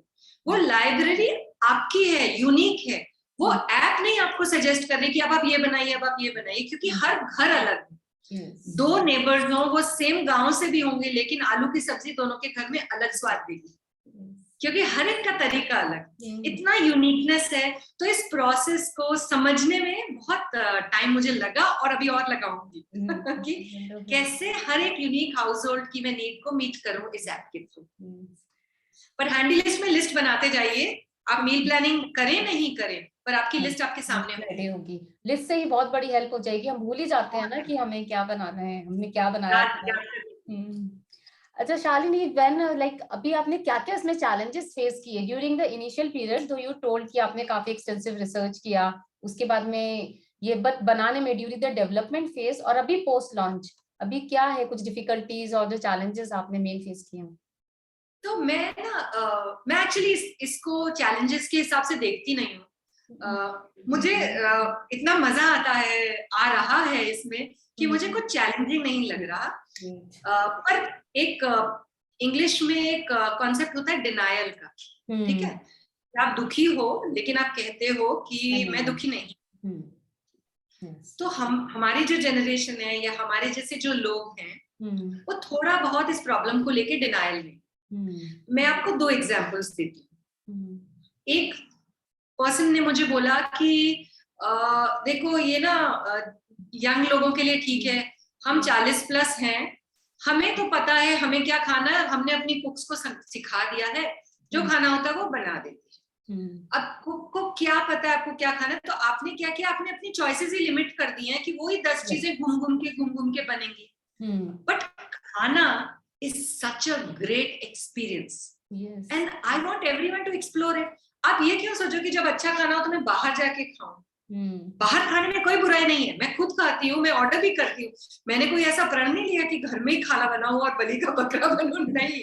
वो लाइब्रेरी आपकी है, यूनिक है, वो ऐप नहीं आपको सजेस्ट कर रही कि अब आप ये बनाइए, अब आप ये बनाइए, क्योंकि हर घर अलग है। दो नेबर्स हो, वो सेम गांव से भी होंगे, लेकिन आलू की सब्जी दोनों के घर में अलग स्वाद देगी, क्योंकि हर एक का तरीका अलग, इतना यूनिकनेस है। तो इस प्रोसेस को समझने में बहुत टाइम मुझे लगा, और अभी और लगाऊंगी कि कैसे हर एक यूनिक हाउस होल्ड की मैं नीड को मीट करूं इस ऐप के थ्रू। पर हैंडी लिस्ट में लिस्ट बनाते जाइए, आप मील प्लानिंग करें नहीं करें, पर आपकी लिस्ट आपके सामने होगी। लिस्ट से ही बहुत बड़ी हेल्प हो जाएगी, हम भूल ही जाते हैं ना कि हमें क्या बनाना है, हमने क्या बनाया है। अच्छा शालिनी, व्हेन लाइक अभी आपने क्या क्या इसमें चैलेंजेस फेस किए ड्यूरिंग द इनिशियल पीरियड, दो यू टोल्ड कि आपने काफी एक्सटेंसिव रिसर्च किया, उसके बाद में ये बनाने में ड्यूरिंग द डेवलपमेंट फेज, और अभी पोस्ट लॉन्च अभी क्या है कुछ डिफिकल्टीज और जो चैलेंजेस आपने मेन फेस किए हैं? तो मैं एक्चुअली इसको चैलेंजेस के हिसाब से देखती नहीं हूँ। मुझे इतना मजा आता है, आ रहा है इसमें, कि मुझे कुछ चैलेंजिंग नहीं लग रहा। पर एक इंग्लिश में एक कॉन्सेप्ट होता है डिनायल का, ठीक है? आप दुखी हो लेकिन आप कहते हो कि मैं दुखी नहीं। तो हमारी जो जनरेशन है या हमारे जैसे जो लोग हैं, वो थोड़ा बहुत इस प्रॉब्लम को लेके डिनायल में। मैं आपको 2 एग्जांपल्स देती हूँ। एक पर्सन ने मुझे बोला कि देखो ये ना यंग लोगों के लिए ठीक है, हम 40 प्लस हैं, हमें तो पता है हमें क्या खाना है, हमने अपनी कुक्स को सिखा दिया है, जो खाना होता है वो बना देती है। अब कुक को क्या पता है आपको क्या खाना है, तो आपने क्या किया, आपने अपनी चॉइसेस ही लिमिट कर दी हैं कि वही 10 चीजें घूम घूम के बनेंगी। बट खाना is such a great experience, and I want everyone to explore it. आप ये क्यों सोचो कि जब अच्छा खाना हो तो मैं बाहर जाके खाऊं? बाहर खाने में कोई बुराई नहीं है, मैं खुद खाती हूँ, मैं ऑर्डर भी करती हूँ, मैंने कोई ऐसा प्रण नहीं लिया कि घर में ही खाना बनाऊं और बलि का बकरा बनूं, नहीं।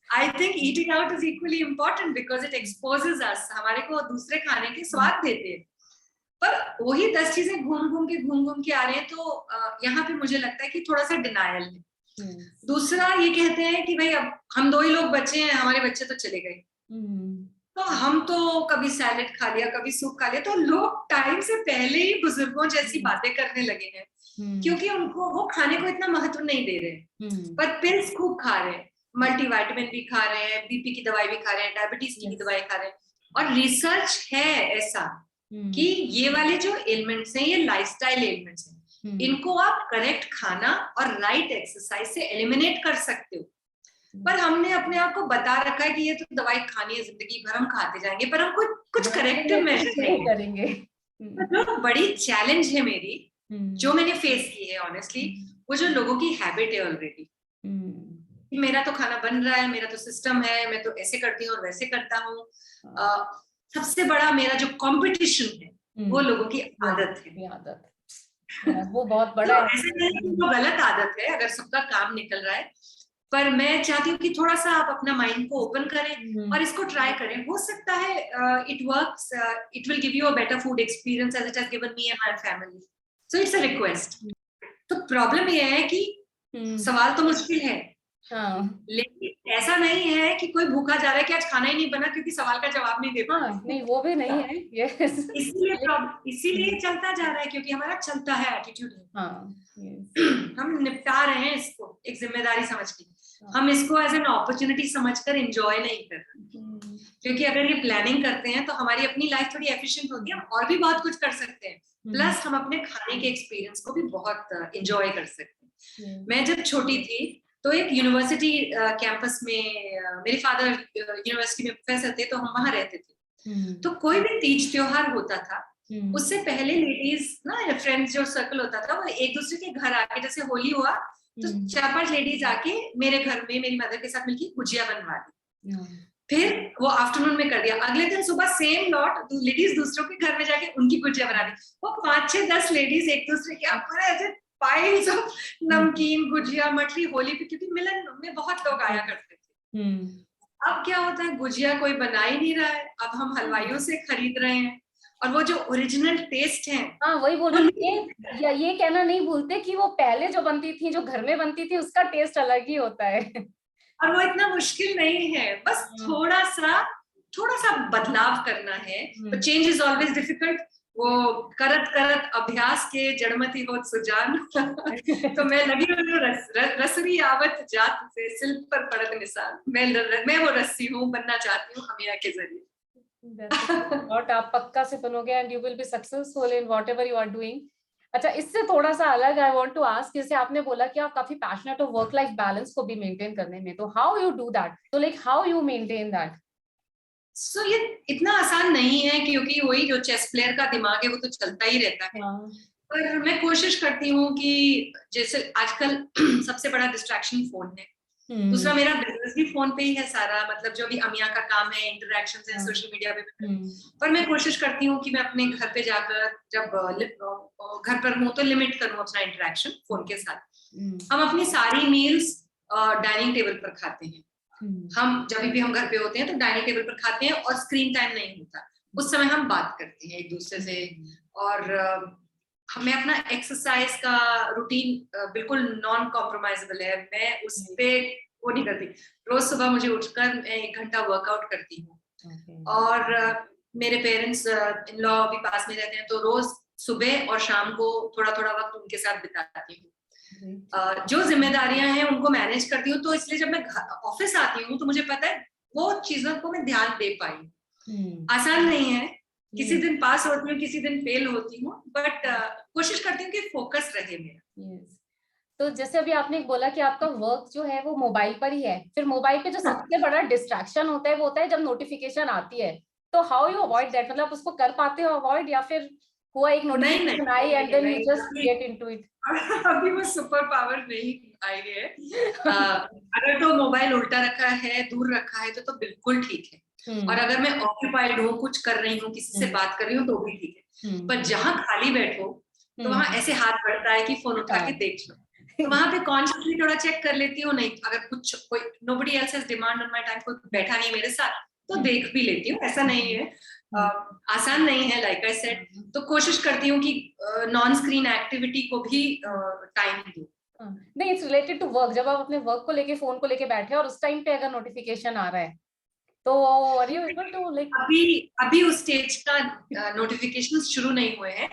I think eating out is equally important because it exposes us, हमारे को दूसरे खाने के स्वाद देते हैं। पर वही 10 चीजें घूम घूम के आ रहे हैं, तो यहाँ पे मुझे लगता है कि थोड़ा सा डिनायल है। दूसरा ये कहते हैं कि भाई अब हम 2 ही लोग बचे हैं, हमारे बच्चे तो चले गए, तो हम तो कभी सैलेड खा लिया, कभी सूप खा लिया। तो लोग टाइम से पहले ही बुजुर्गों जैसी बातें करने लगे हैं, क्योंकि उनको वो खाने को इतना महत्व नहीं दे रहे। पर पिल्स खूब खा रहे हैं, मल्टीविटामिन भी खा रहे हैं, बीपी की दवाई भी खा रहे हैं, डायबिटीज की दवाई खा रहे हैं। और रिसर्च है ऐसा कि ये वाले जो एलिमेंट्स हैं, ये लाइफस्टाइल एलिमेंट्स हैं, इनको आप करेक्ट खाना और राइट एक्सरसाइज से एलिमिनेट कर सकते हो। पर हमने अपने आप को बता रखा है कि ये तो दवाई खानी है, जिंदगी भर हम खाते जाएंगे, पर हम कुछ करेक्टिव मेजर नहीं करेंगे। तो बड़ी चैलेंज है मेरी, जो मैंने फेस की है ऑनेस्टली, वो जो लोगों की हैबिट है ऑलरेडी, मेरा तो खाना बन रहा है, मेरा तो सिस्टम है, मैं तो ऐसे करती हूँ और वैसे करता हूँ। सबसे बड़ा मेरा जो कंपटीशन है वो लोगों की आदत है। वो बहुत बड़ा तो ऐसा नहीं कि वो गलत आदत है अगर सबका काम निकल रहा है, पर मैं चाहती हूँ कि थोड़ा सा आप अपना माइंड को ओपन करें और इसको ट्राई करें। हो सकता है it works, it will give you a better food experience as it has given me and my family, so it's a request. तो प्रॉब्लम ये है कि सवाल तो मुश्किल है, लेकिन ऐसा नहीं है कि कोई भूखा जा रहा है कि आज खाना ही नहीं बना क्योंकि सवाल का जवाब नहीं दे पा रहा। नहीं, वो भी नहीं है। yes. इसीलिए चलता जा रहा है क्योंकि हमारा चलता है एटीट्यूड है। हम निपटा रहे हैं इसको एक जिम्मेदारी समझ के, हम इसको एज एन अपॉर्चुनिटी समझकर एंजॉय नहीं कर रहे, क्योंकि अगर ये प्लानिंग करते हैं तो हमारी अपनी लाइफ थोड़ी एफिशिएंट होती है, हम और भी बहुत कुछ कर सकते हैं, प्लस हम अपने खाने के एक्सपीरियंस को भी बहुत एंजॉय कर सकते हैं। मैं जब छोटी थी तो एक यूनिवर्सिटी कैंपस में, मेरे फादर यूनिवर्सिटी में प्रोफेसर थे, तो हम वहां रहते थे। तो कोई भी तीज त्योहार होता था, उससे पहले लेडीज ना, फ्रेंड्स जो सर्कल होता था, वो एक दूसरे के घर आके, जैसे होली हुआ तो 4-5 लेडीज आके मेरे घर में मेरी मदर के साथ मिलकर गुजिया बनवा दी। फिर वो आफ्टरनून में कर दिया, अगले दिन सुबह सेम लॉट लेडीज दूसरों के घर में जाके उनकी गुजिया बना दी। वो 5-6-10 लेडीज एक दूसरे के पूरे ऐसे पाइल्स ऑफ नमकीन गुजिया मठली होली पे, क्योंकि मिलन में बहुत लोग आया करते थे। अब क्या होता है, गुजिया कोई बना ही नहीं रहा है, अब हम हलवाइयों से खरीद रहे हैं, और वो जो ओरिजिनल टेस्ट है, हाँ वही बोल रही थी, या ये कहना नहीं भूलते कि वो पहले जो बनती थी, जो घर में बनती थी, उसका टेस्ट अलग ही होता है। और वो इतना मुश्किल नहीं है, बस थोड़ा सा बदलाव करना है। तो चेंज इज ऑलवेज डिफिकल्ट, वो करत करत अभ्यास के जड़मति होत सुजान। तो मैं लगी हूँ रसरी आवत जात से सिल पर पड़त निशान, मैं वो रस्सी हूँ, बनना चाहती हूँ अमीरा के जरिए। और आप पक्का से बनोगे and you will be successful in whatever you are doing. अच्छा, इससे थोड़ा सा अलग आई वांट टू आस्क, जैसे आपने बोला कि आप काफी पैशनेट हो वर्क लाइफ बैलेंस को भी मेंटेन करने में, तो हाउ यू डू दैट, तो like how you maintain that? So ये इतना आसान नहीं है, क्योंकि वही जो चेस प्लेयर का दिमाग है वो तो चलता ही रहता है। पर मैं कोशिश करती हूँ कि जैसे आजकल सबसे बड़ा डिस्ट्रैक्शन फोन है, दूसरा मेरा बिजनेस भी फोन पे ही है सारा, मतलब जो भी अमिया का काम है, इंटरेक्शंस है सोशल मीडिया पे। पर मैं कोशिश करती हूँ कि मैं अपने घर पे जाकर जब घर पर हूँ तो लिमिट करूँ अपना इंटरेक्शन फोन के साथ। हम अपनी सारी मील्स डाइनिंग टेबल पर खाते हैं, हम जब भी हम घर पे होते हैं तो डाइनिंग टेबल पर खाते हैं, और स्क्रीन टाइम नहीं होता, उस समय हम बात करते हैं एक दूसरे से। और हमें अपना एक्सरसाइज का रूटीन बिल्कुल नॉन कॉम्प्रोमाइजेबल है, मैं उस पे वो नहीं करती। रोज सुबह मुझे उठकर मैं 1 घंटा वर्कआउट करती हूँ। और मेरे पेरेंट्स इन लॉ भी पास में रहते हैं, तो रोज सुबह और शाम को थोड़ा थोड़ा वक्त उनके साथ बिताती हूँ। जो जिम्मेदारियां हैं उनको मैनेज करती हूँ, तो इसलिए जब मैं ऑफिस आती हूँ तो मुझे पता है वो चीजों को मैं ध्यान दे पाई। आसान नहीं है, किसी दिन पास होती हूँ, किसी दिन फेल होती हूँ, बट कोशिश करती हूँ कि फोकस रहे मेरा। तो जैसे अभी आपने बोला कि आपका वर्क जो है वो मोबाइल पर ही है, फिर मोबाइल पे जो सबसे बड़ा डिस्ट्रैक्शन होता है वो होता है जब नोटिफिकेशन आती है, तो हाउ यू अवॉइड दैट, मतलब उसको कर पाते हो अवॉइड, या फिर हुआ एक नोटिफिकेशन आई and then you just get into it? अभी वो सुपर पावर नहीं आई है। अगर तो मोबाइल उल्टा रखा है, दूर रखा है, तो बिल्कुल ठीक है। और अगर मैं ऑक्यूपाइड हूँ, कुछ कर रही हूँ, किसी से बात कर रही हूँ, तो भी ठीक है। पर जहाँ खाली बैठो तो वहां ऐसे हाथ बढ़ता है कि फोन उठा के देख लो, तो वहां पे कॉन्शियसली थोड़ा चेक कर लेती हूँ। नहीं, अगर कुछ कोई nobody else has demand on my time, कोई बैठा नहीं मेरे साथ, तो देख भी लेती हूँ, ऐसा नहीं है। आसान नहीं है, लाइक आई सेड। तो कोशिश करती हूँ कि नॉन स्क्रीन एक्टिविटी को भी टाइम दूं। नहीं, इट्स रिलेटेड टू वर्क, जब आप अपने वर्क को लेके फोन को लेके बैठे और उस टाइम पे अगर नोटिफिकेशन आ रहा है तो are you able to like? अभी उस स्टेज का नोटिफिकेशन शुरू नहीं हुए हैं,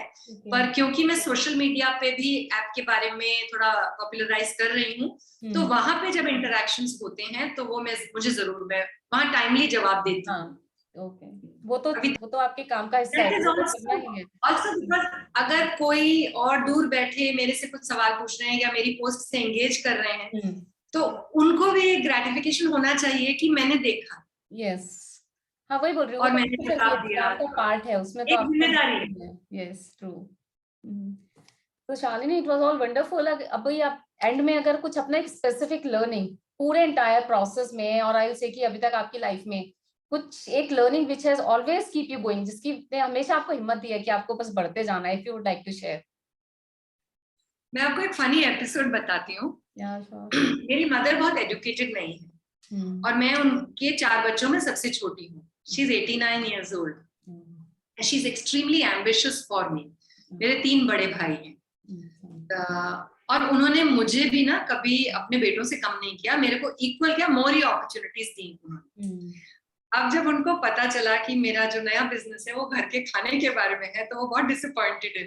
पर क्योंकि मैं सोशल मीडिया पे भी ऐप के बारे में थोड़ा पॉपुलराइज कर रही हूँ, तो वहां पे जब इंटरेक्शंस होते हैं तो वो मुझे जरूर मैं वहां टाइमली जवाब देती हूँ। ओके, वो तो आपके काम का हिस्सा है, also because अगर कोई और दूर बैठे मेरे से कुछ सवाल पूछ रहे हैं या मेरी पोस्ट से एंगेज कर रहे हैं, तो उनको भी ग्रेटिफिकेशन होना चाहिए कि मैंने देखा। यस, हाँ वही बोल रही हूँ, और मैंने जवाब दिया, आपका पार्ट है उसमें, तो एक जिम्मेदारी है। Yes, true. तो Shalini, it was all wonderful. अब आप एंड में अगर कुछ अपना एक स्पेसिफिक लर्निंग पूरे एंटायर प्रोसेस में, और आई विल से कि अभी तक आपकी लाइफ में कुछ एक learning which has always keep you going, जिसकी ने हमेशा आपको हिम्मत दी है कि आपको बस बढ़ते जाना है, if you would like to share. मैं आपको एक फनी एपिसोड बताती हूँ। मेरी मदर बहुत एजुकेटेड नहीं है, और मैं उनके 4 बच्चों में सबसे छोटी हूँ। She is 89 years old and she is extremely ambitious for me. मेरे 3 बड़े भाई हैं, और उन्होंने मुझे भी ना कभी अपने बेटों से कम नहीं किया, मेरे को इक्वल किया, मोर ही अपॉर्चुनिटीज दी उन्होंने। अब जब उनको पता चला कि मेरा जो नया बिजनेस है वो घर के खाने के बारे में है, तो वो बहुत डिसअपॉइंटेड है।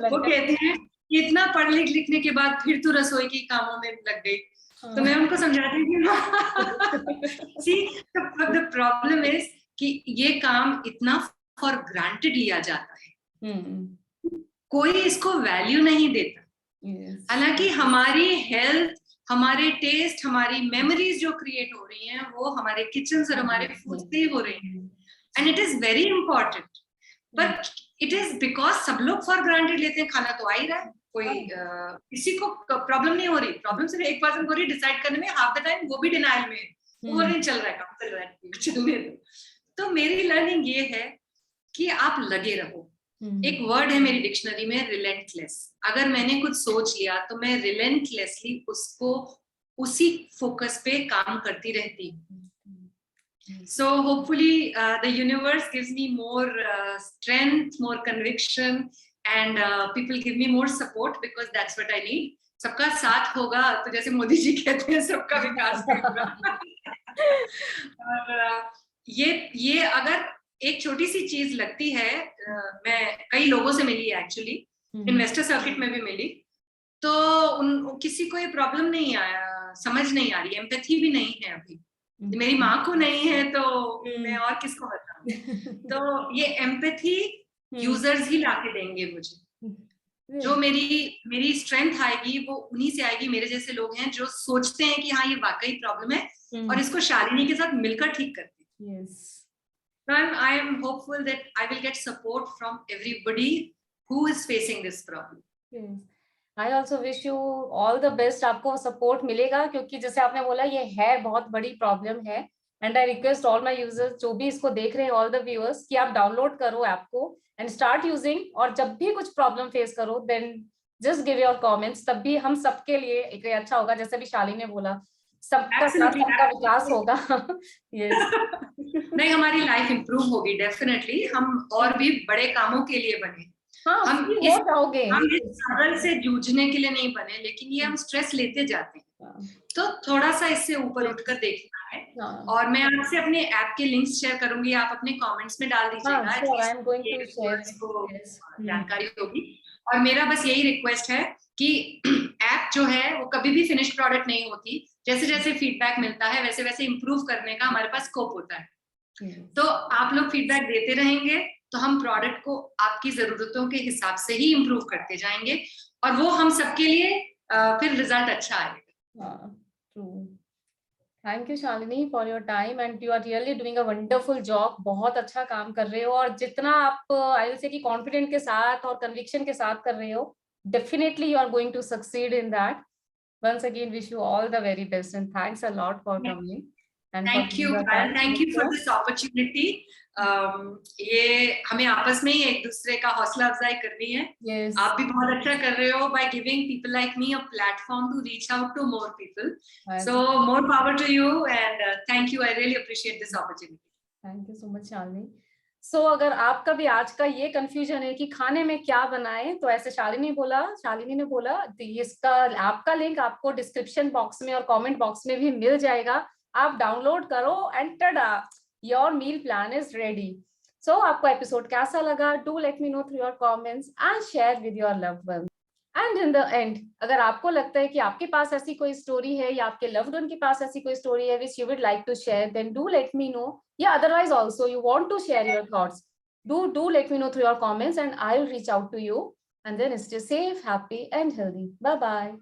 वो कहती है कि इतना पढ़ लिखने के बाद फिर तू रसोई के कामों में लग गई। तो मैं उनको समझाती हूँ सी द प्रॉब्लम इज कि ये काम इतना फॉर ग्रांटेड लिया जाता है, कोई इसको वैल्यू नहीं देता। हालांकि हमारी हेल्थ, हमारे टेस्ट, हमारी मेमोरीज जो क्रिएट हो रही हैं वो हमारे किचन और हमारे फूड से हो रही हैं, and it is very important. But it is because सब लोग फॉर ग्रांटेड लेते हैं, खाना तो आ ही रहा है, कोई किसी को प्रॉब्लम नहीं हो रही, प्रॉब्लम सिर्फ एक पर्सन को रही डिसाइड करने में, हाफ द टाइम वो भी डिनाइल में, वो नहीं चल रहा है, काम चल रहा है, चलने दो। तो मेरी लर्निंग ये है कि आप लगे रहो। एक वर्ड है मेरी डिक्शनरी में, रिलेंटलेस। अगर मैंने कुछ सोच लिया तो मैं रिलेंटलेसली उसको उसी फोकस पे काम करती रहती हूँ। So hopefully the universe gives me more strength, more conviction, and people give me more support, because that's what I need. सबका साथ होगा तो जैसे मोदी जी कहते हैं सबका विकास होगा। और ये अगर एक छोटी सी चीज लगती है, मैं कई लोगों से मिली एक्चुअली, इन्वेस्टर सर्किट में भी मिली, तो किसी को ये प्रॉब्लम नहीं आया, समझ नहीं आ रही, एम्पैथी भी नहीं है अभी। मेरी माँ को नहीं है तो मैं और किसको बताऊं। तो ये एम्पैथी यूजर्स ही लाके देंगे मुझे। जो मेरी स्ट्रेंथ आएगी वो उन्हीं से आएगी, मेरे जैसे लोग हैं जो सोचते हैं कि हाँ ये वाकई प्रॉब्लम है और इसको शालिनी के साथ मिलकर ठीक करते हैं। So I am hopeful that I will get support from everybody who is facing this problem. I also wish you all the best. आपको सपोर्ट मिलेगा, क्योंकि जैसे आपने बोला ये है बहुत बड़ी प्रॉब्लम है। And I request all my users जो भी इसको देख रहे हैं, ऑल द व्यूअर्स, कि आप डाउनलोड करो ऐप को एंड स्टार्ट यूजिंग, और जब भी कुछ प्रॉब्लम फेस करो then just give your comments, तब भी हम सबके लिए एक अच्छा होगा। जैसे भी शालिनी ने बोला, सबका साथ सबका विकास होगा। नहीं, हमारी लाइफ इंप्रूव होगी डेफिनेटली, हम और भी बड़े कामों के लिए बने। हम इस स्ट्रगल से जूझने के लिए नहीं बने, लेकिन ये हम स्ट्रेस लेते जाते हैं, तो थोड़ा सा इससे ऊपर उठकर देखना है। और मैं आपसे अपने ऐप के लिंक्स शेयर करूंगी, आप अपने कमेंट्स में डाल दीजिएगा, जानकारी होगी। और मेरा बस यही रिक्वेस्ट है कि ऐप जो है वो कभी भी फिनिश प्रोडक्ट नहीं होती, जैसे जैसे फीडबैक मिलता है वैसे वैसे इम्प्रूव करने का हमारे पास स्कोप होता है। तो आप लोग फीडबैक देते रहेंगे तो हम प्रोडक्ट को आपकी जरूरतों के हिसाब से ही इम्प्रूव करते जाएंगे, और वो हम सबके लिए फिर रिजल्ट अच्छा आएगा। Thank you Shalini for your time, and you are really doing a wonderful job. बहुत अच्छा काम कर रहे हो, और जितना आप आई विल से कि कॉन्फिडेंट के साथ और कन्विक्शन के साथ कर रहे हो, definitely you are going to succeed in that. Once again wish you all the very best and thanks a lot for coming. Thank you for this opportunity. ये हमें आपस में ही एक दूसरे का हौसला अफजाई करनी है। आप भी बहुत अच्छा कर रहे हो by giving people like me a platform to reach out to more people. So more power to you and thank you, I really appreciate this opportunity. Thank you so much Shalini. So अगर आपका भी आज का ये confusion है कि खाने में क्या बनाएं, तो ऐसे शालिनी ने बोला इसका आपका लिंक आपको डिस्क्रिप्शन बॉक्स में और कमेंट बॉक्स में भी मिल जाएगा। आप डाउनलोड करो and tada, your meal plan is ready. So आपको एपिसोड कैसा लगा, do let me know through your comments and share with your loved one. And in the end, अगर आपको लगता है कि आपके पास ऐसी कोई स्टोरी है या आपके लव्ड वन के पास ऐसी कोई स्टोरी है which you would like to share, then do let me know. या otherwise also you want to share your thoughts, do let me know through your comments and I will reach out to you. And then stay safe, happy and healthy. Bye bye.